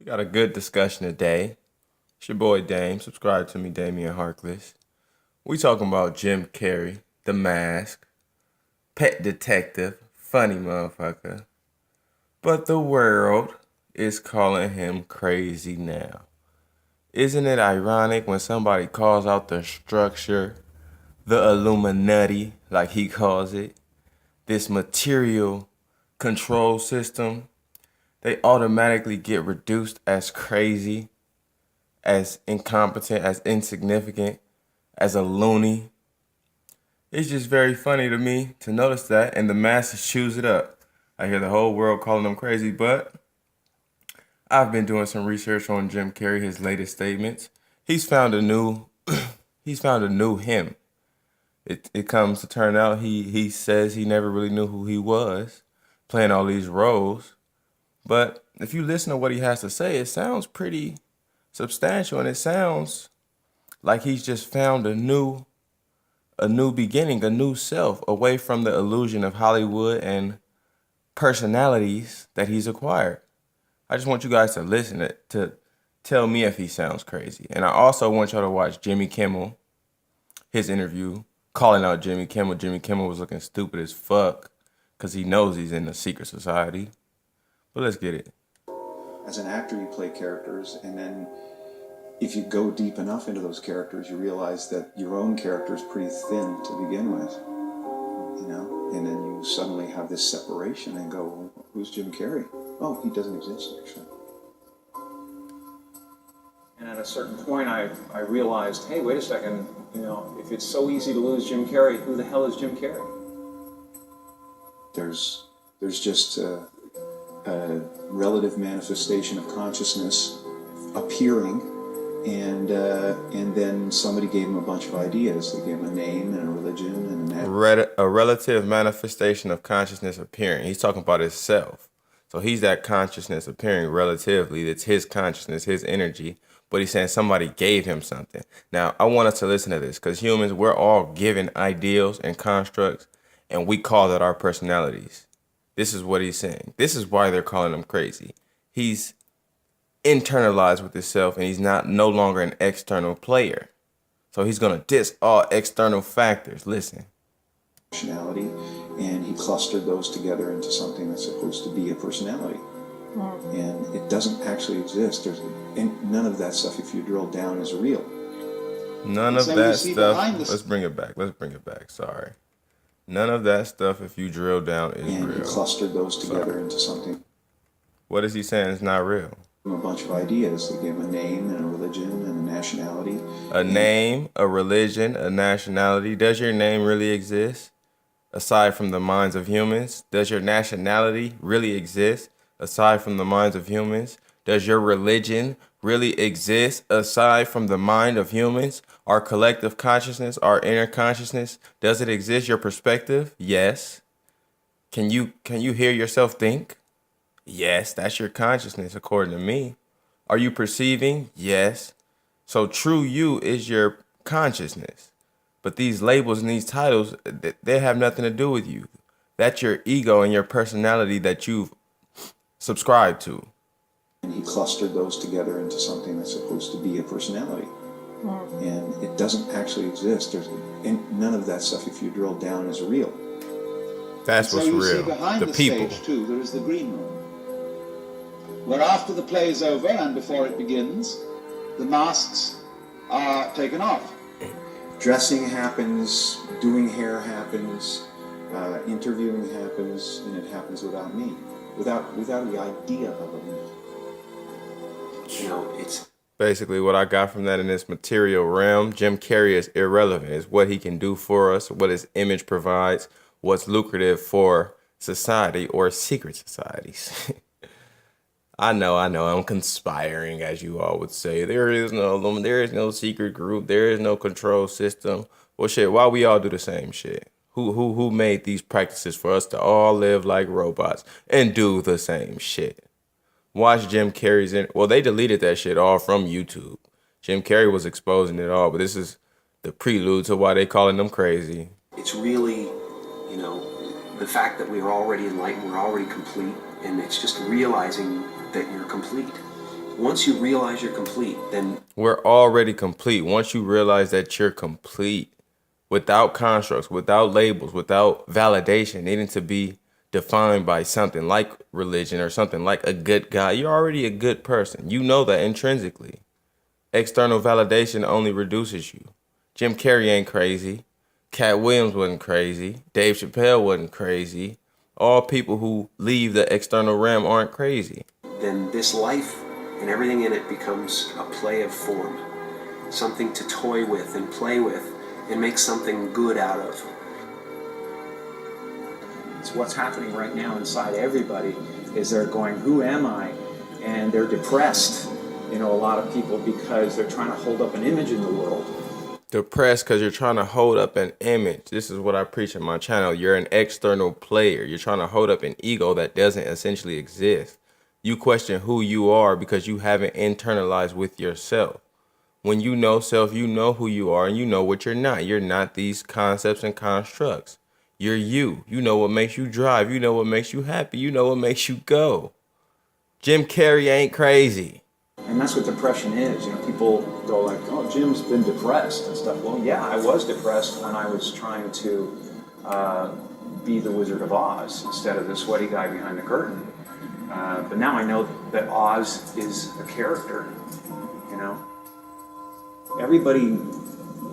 We got a good discussion today. It's your boy Dame. Subscribe to me, Damian Harkless. We talking about Jim Carrey, The Mask, Pet Detective, funny motherfucker. But the world is calling him crazy now. Isn't it ironic when somebody calls out the structure, the Illuminati, like he calls it, this material control system, they automatically get reduced as crazy, as incompetent, as insignificant, as a loony. It's just very funny to me to notice that, and the masses choose it up. I hear the whole world calling them crazy, but I've been doing some research on Jim Carrey, his latest statements. He's found a new he's found a new him. It comes to turn out he says he never really knew who he was, playing all these roles. But if you listen to what he has to say, it sounds pretty substantial, and it sounds like he's just found a new beginning, a new self, away from the illusion of Hollywood and personalities that he's acquired. I just want you guys to listen to tell me if he sounds crazy. And I also want y'all to watch Jimmy Kimmel, his interview, calling out Jimmy Kimmel. Jimmy Kimmel was looking stupid as fuck because he knows he's in the secret society. But let's get it. As an actor, you play characters, and then if you go deep enough into those characters, you realize that your own character is pretty thin to begin with, and then you suddenly have this separation and go, well, who's Jim Carrey? Oh, he doesn't exist, actually. And at a certain point, I realized, hey, wait a second, if it's so easy to lose Jim Carrey, who the hell is Jim Carrey? There's just a relative manifestation of consciousness appearing, and then somebody gave him a bunch of ideas. They gave him a name and a religion and A relative manifestation of consciousness appearing. He's talking about himself. So he's that consciousness appearing relatively. It's his consciousness, his energy. But he's saying somebody gave him something. Now, I want us to listen to this because humans, we're all given ideals and constructs, and we call that our personalities. This is what he's saying. This is why they're calling him crazy. He's internalized with himself, and he's no longer an external player. So he's going to diss all external factors. Listen. Personality, and he clustered those together into something that's supposed to be a personality. And it doesn't actually exist. None of that stuff, if you drill down, is real. None of that stuff. Let's bring it back. Sorry. None of that stuff, if you drill down, is real. And he clustered those together into something. What is he saying is not real? A bunch of ideas. They gave him a name and a religion and a nationality. A name, a religion, a nationality. Does your name really exist? Aside from the minds of humans? Does your nationality really exist? Aside from the minds of humans? Does your religion really exist aside from the mind of humans? Our collective consciousness, our inner consciousness, does it exist? Your perspective? Yes. Can you hear yourself think? Yes, that's your consciousness according to me. Are you perceiving? Yes. So true you is your consciousness. But these labels and these titles, they have nothing to do with you. That's your ego and your personality that you've subscribed to. And he clustered those together into something that's supposed to be a personality. And it doesn't actually exist. None of that stuff, if you drill down, is real. That's what's real. Behind the people. Stage too, there is the green room, where after the play is over and before it begins, the masks are taken off. Dressing happens, doing hair happens, interviewing happens, and it happens without me, without the idea of it. It's basically what I got from that in this material realm. Jim Carrey is irrelevant. It's what he can do for us, what his image provides, what's lucrative for society or secret societies. I know, I'm conspiring, as you all would say. There is no secret group, there is no control system. Well, shit, why we all do the same shit? Who made these practices for us to all live like robots and do the same shit? Watch Jim Carrey's well, they deleted that shit all from YouTube. Jim Carrey was exposing it all, but this is the prelude to why they calling them crazy. It's really, the fact that we are already enlightened, we're already complete, and it's just realizing that you're complete. once you realize you're complete, then We're already complete. Once you realize that you're complete, without constructs, without labels, without validation, needing to be defined by something like religion or something like a good guy, you're already a good person. You know that intrinsically. External validation only reduces you. Jim Carrey ain't crazy. Cat Williams wasn't crazy. Dave Chappelle wasn't crazy. All people who leave the external realm aren't crazy. this life and everything in it becomes a play of form, something to toy with and play with and make something good out of. It's what's happening right now inside everybody is they're going, who am I? And they're depressed, a lot of people, because they're trying to hold up an image in the world. Depressed because you're trying to hold up an image. This is what I preach on my channel. You're an external player. You're trying to hold up an ego that doesn't essentially exist. You question who you are because you haven't internalized with yourself. When you know self, you know who you are and you know what you're not. You're not these concepts and constructs. You're you. You know what makes you drive. You know what makes you happy. You know what makes you go. Jim Carrey ain't crazy. And that's what depression is. People go like, oh, Jim's been depressed and stuff. Well, yeah, I was depressed when I was trying to be the Wizard of Oz instead of the sweaty guy behind the curtain. But now I know that Oz is a character, Everybody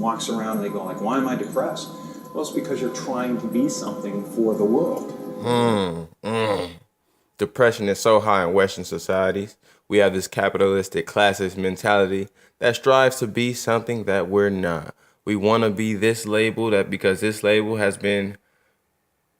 walks around and they go like, why am I depressed? Well, it's because you're trying to be something for the world. Depression is so high in Western societies. We have this capitalistic classist mentality that strives to be something that we're not. We want to be this label that because this label has been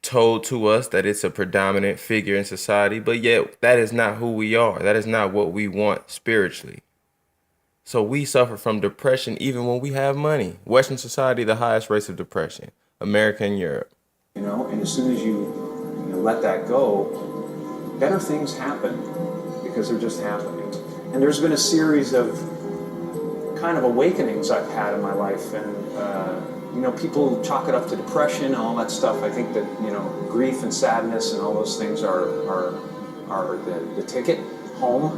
told to us that it's a predominant figure in society, but yet that is not who we are. That is not what we want spiritually. So we suffer from depression even when we have money. Western society, the highest rates of depression. America and Europe. And as soon as you let that go, better things happen because they're just happening. And there's been a series of kind of awakenings I've had in my life, and people chalk it up to depression and all that stuff. I think that grief and sadness and all those things are the ticket home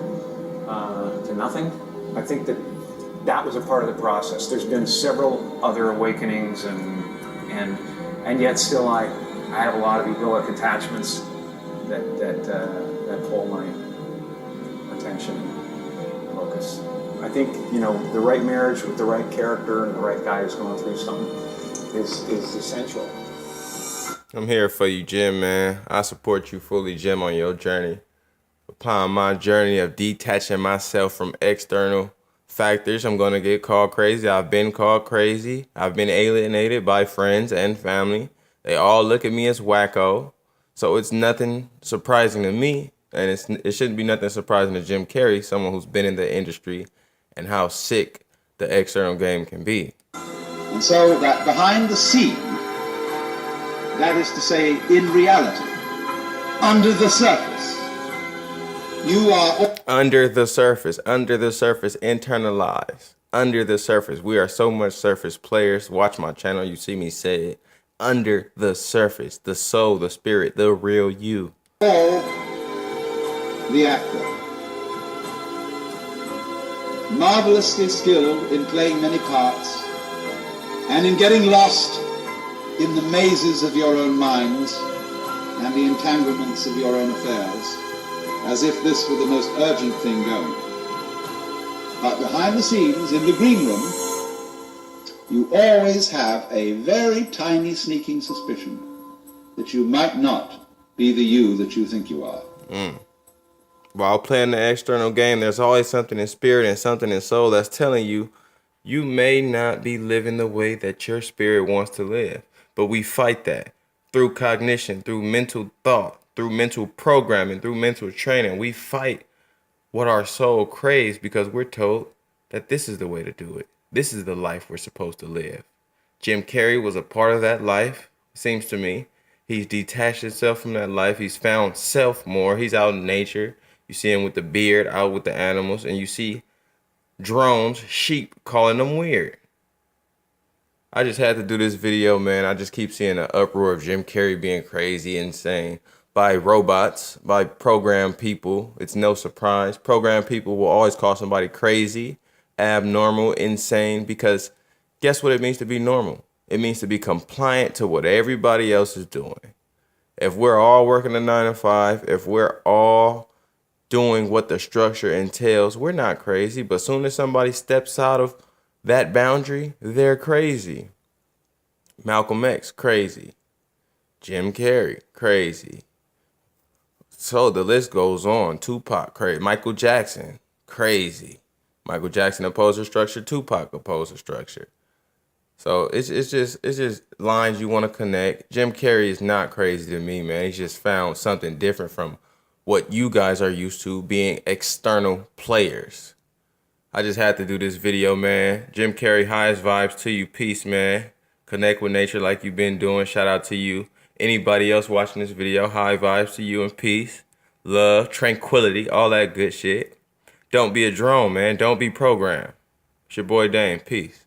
to nothing. I think that was a part of the process. There's been several other awakenings, and yet still I have a lot of egoic attachments that pull my attention and focus. I think the right marriage with the right character and the right guy who's going through something is essential. I'm here for you, Jim, man. I support you fully, Jim, on your journey. Upon my journey of detaching myself from external factors, I'm going to get called crazy. I've been called crazy. I've been alienated by friends and family. They all look at me as wacko. So it's nothing surprising to me, and it shouldn't be nothing surprising to Jim Carrey, someone who's been in the industry, and how sick the external game can be. And so that behind the scene, that is to say, in reality, under the surface, you are... Under the surface, internalized. Under the surface. We are so much surface players. Watch my channel, you see me say it. Under the surface, the soul, the spirit, the real you. All the actor, marvelously skilled in playing many parts and in getting lost in the mazes of your own minds and the entanglements of your own affairs, as if this were the most urgent thing going. But behind the scenes, in the green room, you always have a very tiny sneaking suspicion that you might not be the you that you think you are. While playing the external game, there's always something in spirit and something in soul that's telling you you may not be living the way that your spirit wants to live. But we fight that through cognition, through mental thought, through mental programming, through mental training. We fight what our soul craves because we're told that this is the way to do it. This is the life we're supposed to live. Jim Carrey was a part of that life, seems to me. He's detached himself from that life. He's found self more. He's out in nature. You see him with the beard, out with the animals, and you see drones, sheep, calling them weird. I just had to do this video, man. I just keep seeing an uproar of Jim Carrey being crazy, insane. by robots, by programmed people. It's no surprise. Programmed people will always call somebody crazy, abnormal, insane, because guess what it means to be normal? It means to be compliant to what everybody else is doing. If we're all working a 9 to 5, if we're all doing what the structure entails, we're not crazy. But soon as somebody steps out of that boundary, they're crazy. Malcolm X, crazy. Jim Carrey, crazy. So the list goes on. Tupac, crazy. Michael Jackson, crazy. Michael Jackson opposed the structure. Tupac opposed the structure. So it's just lines you want to connect. Jim Carrey is not crazy to me, man. He's just found something different from what you guys are used to, being external players. I just had to do this video, man. Jim Carrey, highest vibes to you. Peace, man. Connect with nature like you've been doing. Shout out to you. Anybody else watching this video, high vibes to you and peace, love, tranquility, all that good shit. Don't be a drone, man. Don't be programmed. It's your boy Dame. Peace.